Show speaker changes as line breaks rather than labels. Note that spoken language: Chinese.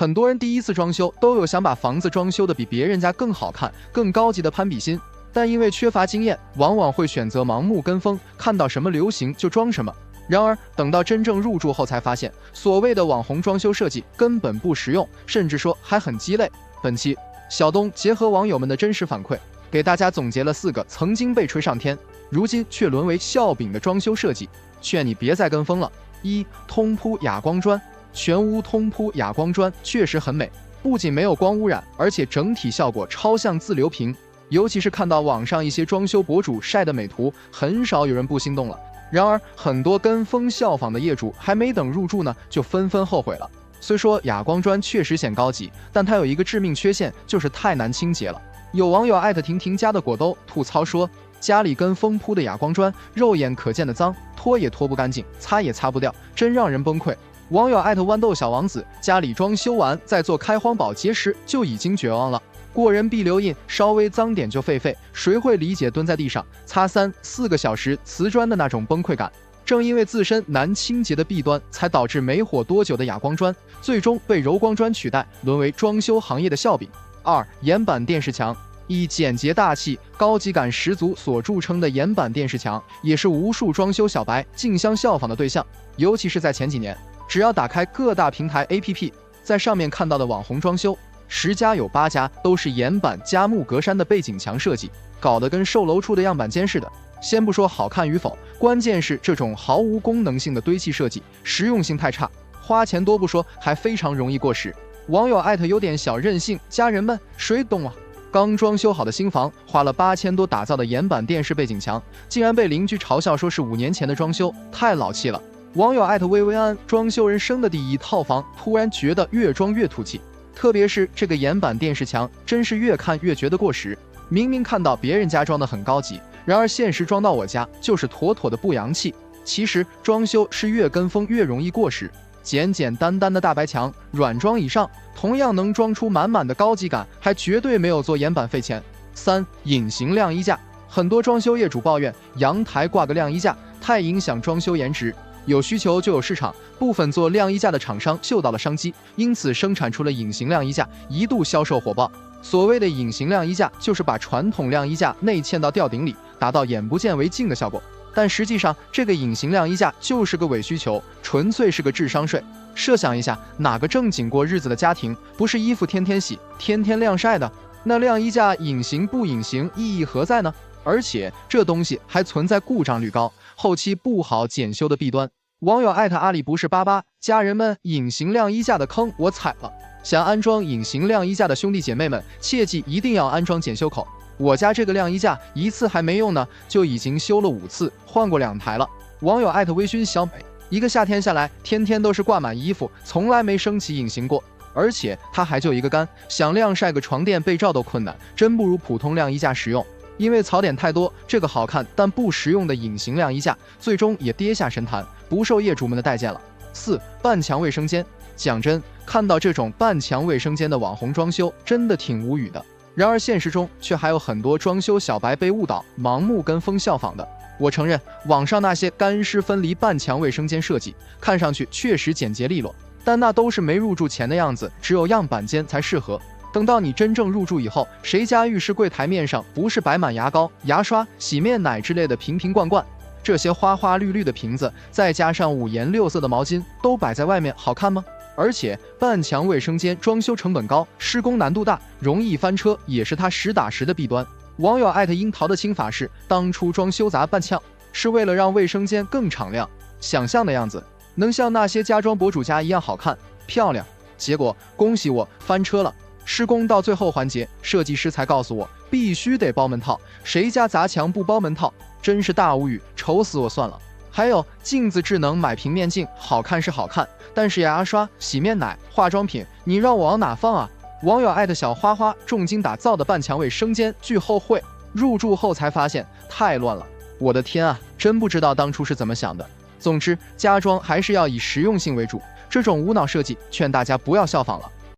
很多人第一次装修都有想把房子装修的比别人家更好看、更高级的攀比心，但因为缺乏经验，往往会选择盲目跟风，看到什么流行就装什么。然而等到真正入住后才发现，所谓的网红装修设计根本不实用，甚至说还很鸡肋。本期小东结合网友们的真实反馈，给大家总结了4个曾经被吹上天，如今却沦为笑柄的装修设计，劝你别再跟风了。1. 通铺哑光砖。全屋通铺哑光砖确实很美，不仅没有光污染，而且整体效果超像自流平。尤其是看到网上一些装修博主晒的美图，很少有人不心动了。然而很多跟风效仿的业主还没等入住呢，就纷纷后悔了。虽说哑光砖确实显高级，但它有一个致命缺陷，就是太难清洁了。有网友艾特婷婷家的果兜吐槽说，家里跟风铺的哑光砖肉眼可见的脏，拖也拖不干净，擦也擦不掉，真让人崩溃。网友艾特豌豆小王子家里装修完在做开荒保洁时就已经绝望了，过人必留印，稍微脏点就废，谁会理解蹲在地上擦3-4个小时瓷砖的那种崩溃感？正因为自身难清洁的弊端，才导致没火多久的哑光砖最终被柔光砖取代，沦为装修行业的笑柄。2. 岩板电视墙。以简洁大气、高级感十足所著称的岩板电视墙，也是无数装修小白竞相效仿的对象。尤其是在前几年，只要打开各大平台 APP， 在上面看到的网红装修，10家有8家都是岩板加木格栅的背景墙设计，搞得跟售楼处的样板间似的。先不说好看与否，关键是这种毫无功能性的堆砌设计，实用性太差，花钱多不说，还非常容易过时。网友艾特有点小任性，家人们谁懂啊？刚装修好的新房，花了8000多打造的岩板电视背景墙，竟然被邻居嘲笑说是5年前的装修，太老气了。网友艾特薇薇安装修人生的第一套房，突然觉得越装越土气，特别是这个岩板电视墙，真是越看越觉得过时。明明看到别人家装的很高级，然而现实装到我家就是妥妥的不洋气。其实装修是越跟风越容易过时，简简单单的大白墙，软装以上，同样能装出满满的高级感，还绝对没有做岩板费钱。3. 隐形晾衣架。很多装修业主抱怨阳台挂个晾衣架太影响装修颜值，有需求就有市场，部分做晾衣架的厂商嗅到了商机，因此生产出了隐形晾衣架，一度销售火爆。所谓的隐形晾衣架，就是把传统晾衣架内嵌到吊顶里，达到眼不见为净的效果。但实际上，这个隐形晾衣架就是个伪需求，纯粹是个智商税。设想一下，哪个正经过日子的家庭，不是衣服天天洗、天天晾晒的？那晾衣架隐形不隐形，意义何在呢？而且这东西还存在故障率高、后期不好检修的弊端。网友艾特阿里不是88，家人们，隐形晾衣架的坑我踩了。想安装隐形晾衣架的兄弟姐妹们，切记一定要安装检修口。我家这个晾衣架1次还没用呢，就已经修了5次，换过2台了。网友艾特微醺小美，一个夏天下来，天天都是挂满衣服，从来没升起隐形过，而且它还就一个杆，想晾晒个床垫被罩都困难，真不如普通晾衣架实用。因为槽点太多，这个好看但不实用的隐形晾衣架，最终也跌下神坛，不受业主们的待见了。4. 半墙卫生间。讲真，看到这种半墙卫生间的网红装修，真的挺无语的。然而现实中却还有很多装修小白被误导，盲目跟风效仿的。我承认，网上那些干湿分离半墙卫生间设计，看上去确实简洁利落，但那都是没入住前的样子，只有样板间才适合。等到你真正入住以后，谁家浴室柜台面上不是摆满牙膏、牙刷、洗面奶之类的瓶瓶罐罐？这些花花绿绿的瓶子，再加上5颜6色的毛巾，都摆在外面，好看吗？而且半墙卫生间装修成本高，施工难度大，容易翻车，也是它实打实的弊端。网友艾特樱桃的清法是，当初装修砸半墙，是为了让卫生间更敞亮，想象的样子能像那些家装博主家一样好看漂亮。结果恭喜我翻车了，施工到最后环节，设计师才告诉我必须得包门套，谁家砸墙不包门套？真是大无语，愁死我算了。还有镜子智能买平面镜，好看是好看，但是牙刷、洗面奶、化妆品，你让我往哪放啊？网友艾特小花花重金打造的半墙卫生间，巨后悔，入住后才发现太乱了。我的天啊，真不知道当初是怎么想的。总之，家装还是要以实用性为主，这种无脑设计，劝大家不要效仿了。